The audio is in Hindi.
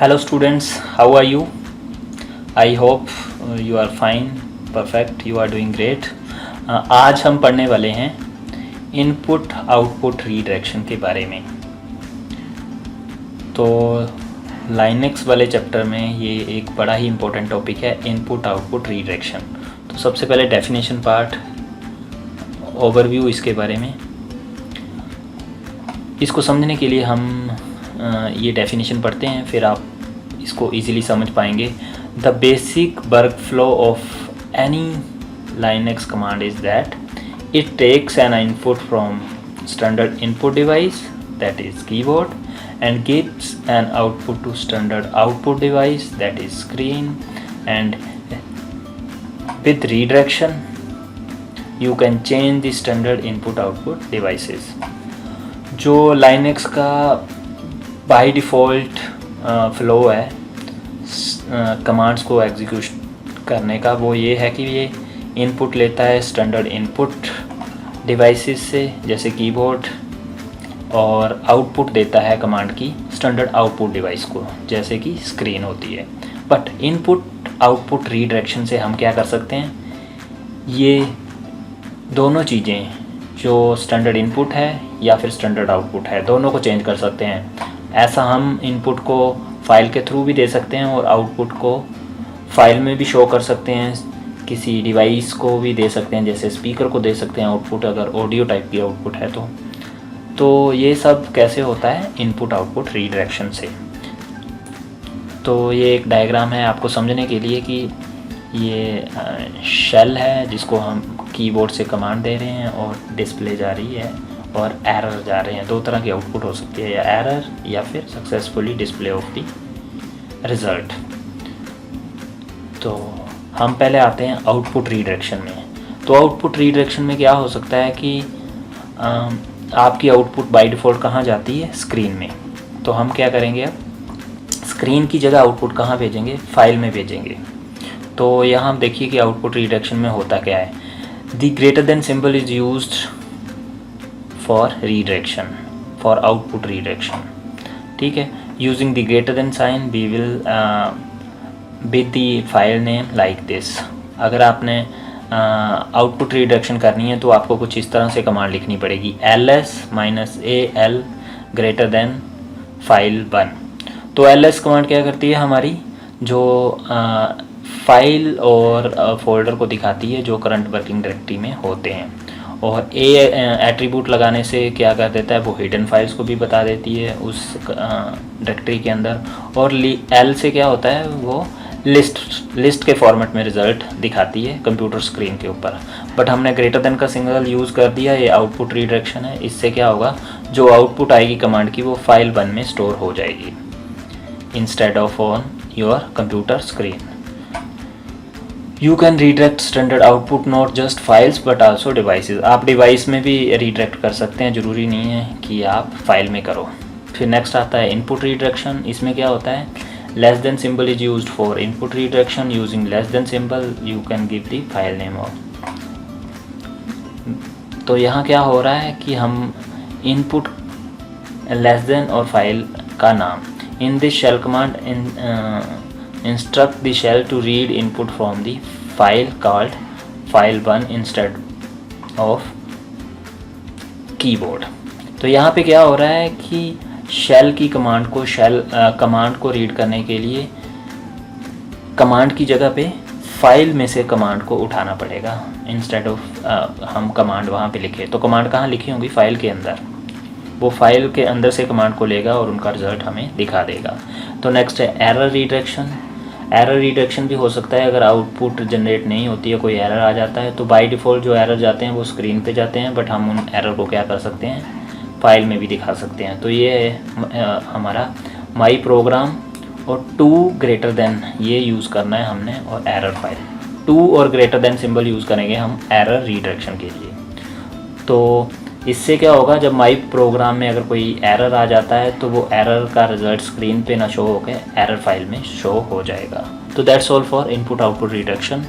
Hello students, how are you? I hope you are fine, perfect, you are doing great. आज हम पढ़ने वाले हैं इनपुट आउटपुट रीडायरेक्शन के बारे में। तो लाइनेक्स वाले चैप्टर में ये एक बड़ा ही इम्पोर्टेंट टॉपिक है, इनपुट आउटपुट रीडायरेक्शन। तो सबसे पहले डेफिनेशन पार्ट, ओवरव्यू इसके बारे में। इसको समझने के लिए हम ये डेफिनेशन पढ़ते हैं, फिर आप इसको इजीली समझ पाएंगे। The basic work flow of any Linux command is that it takes an input from standard input device that is keyboard and gives an output to standard output device that is screen, and with redirection you can change the standard input output devices। जो लाइनेक्स का बाय डिफ़ॉल्ट फ्लो है कमांड्स को एग्जीक्यूट करने का, वो ये है कि ये इनपुट लेता है स्टैंडर्ड इनपुट डिवाइसेस से जैसे कीबोर्ड, और आउटपुट देता है कमांड की स्टैंडर्ड आउटपुट डिवाइस को जैसे कि स्क्रीन होती है। बट इनपुट आउटपुट रीडायरेक्शन से हम क्या कर सकते हैं, ये दोनों चीज़ें जो स्टैंडर्ड इनपुट है या फिर स्टैंडर्ड आउटपुट है, दोनों को चेंज कर सकते हैं। ऐसा हम इनपुट को फाइल के थ्रू भी दे सकते हैं और आउटपुट को फाइल में भी शो कर सकते हैं, किसी डिवाइस को भी दे सकते हैं, जैसे स्पीकर को दे सकते हैं आउटपुट, अगर ऑडियो टाइप की आउटपुट है तो ये सब कैसे होता है इनपुट आउटपुट रीडायरेक्शन से। तो ये एक डायग्राम है आपको समझने के लिए कि ये शेल है जिसको हम कीबोर्ड से कमांड दे रहे हैं और डिस्प्ले जा रही है और एरर जा रहे हैं। दो तरह की आउटपुट हो सकती है, या एरर या फिर successfully display of the result. तो हम पहले आते हैं आउटपुट रीडायरेक्शन में। तो आउटपुट रीडायरेक्शन में क्या हो सकता है कि आपकी आउटपुट बाय डिफ़ॉल्ट कहाँ जाती है, स्क्रीन में। तो हम क्या करेंगे, अब स्क्रीन की जगह आउटपुट कहाँ भेजेंगे, फाइल में भेजेंगे। तो यहाँ हम देखिए कि आउटपुट रीडायरेक्शन में होता क्या है। The greater than symbol is used for redirection, for output redirection, ठीक है। Using the greater than sign we will with the file name like this. अगर आपने आउटपुट रीडायरेक्शन करनी है तो आपको कुछ इस तरह से कमांड लिखनी पड़ेगी, ls-al ग्रेटर देन फाइल 1। तो ls कमांड क्या करती है, हमारी जो फाइल और फोल्डर को दिखाती है जो करंट वर्किंग डायरेक्टरी में होते हैं, और एट्रीब्यूट लगाने से क्या कर देता है, वो हिडन फाइल्स को भी बता देती है उस डायरेक्टरी के अंदर। और l से क्या होता है, वो लिस्ट के फॉर्मेट में रिज़ल्ट दिखाती है कंप्यूटर स्क्रीन के ऊपर। बट हमने ग्रेटर देन का सिंगल यूज़ कर दिया, ये आउटपुट रीडायरेक्शन है। इससे क्या होगा, जो आउटपुट आएगी कमांड की वो फाइल 1 में स्टोर हो जाएगी instead of on your computer screen. You can redirect standard output not just files but also devices. आप डिवाइस में भी रीडायरेक्ट कर सकते हैं, ज़रूरी नहीं है कि आप फाइल में करो। फिर नेक्स्ट आता है इनपुट रीडायरेक्शन। इसमें क्या होता है, less than symbol is used for input redirection। Using less than symbol you can give the file name of। तो यहाँ क्या हो रहा है कि हम input less than और फाइल का नाम, in this shell command instruct the shell to read input from the file called file1 instead of keyboard। तो यहाँ पे क्या हो रहा है कि शेल की कमांड को रीड करने के लिए कमांड की जगह पे फाइल में से कमांड को उठाना पड़ेगा इंस्टेड ऑफ हम कमांड वहाँ पे लिखे। तो कमांड कहाँ लिखी होंगी, फाइल के अंदर। वो फाइल के अंदर से कमांड को लेगा और उनका रिजल्ट हमें दिखा देगा। तो नेक्स्ट है एरर रीडायरेक्शन। एरर रीडायरेक्शन भी हो सकता है अगर आउटपुट जनरेट नहीं होती है, कोई एरर आ जाता है। तो बाय डिफ़ॉल्ट जो एरर जाते हैं वो स्क्रीन पे जाते हैं, बट हम उन एरर को क्या कर सकते हैं, फाइल में भी दिखा सकते हैं। तो ये है हमारा माई प्रोग्राम, और टू ग्रेटर देन ये यूज़ करना है हमने, और एरर फाइल। टू और ग्रेटर देन सिंबल यूज़ करेंगे हम एरर रीडायरेक्शन के लिए। तो इससे क्या होगा, जब माई प्रोग्राम में अगर कोई एरर आ जाता है तो वो एरर का रिज़ल्ट स्क्रीन पे ना शो होकर एरर फाइल में शो हो जाएगा। तो that's all for input output redirection.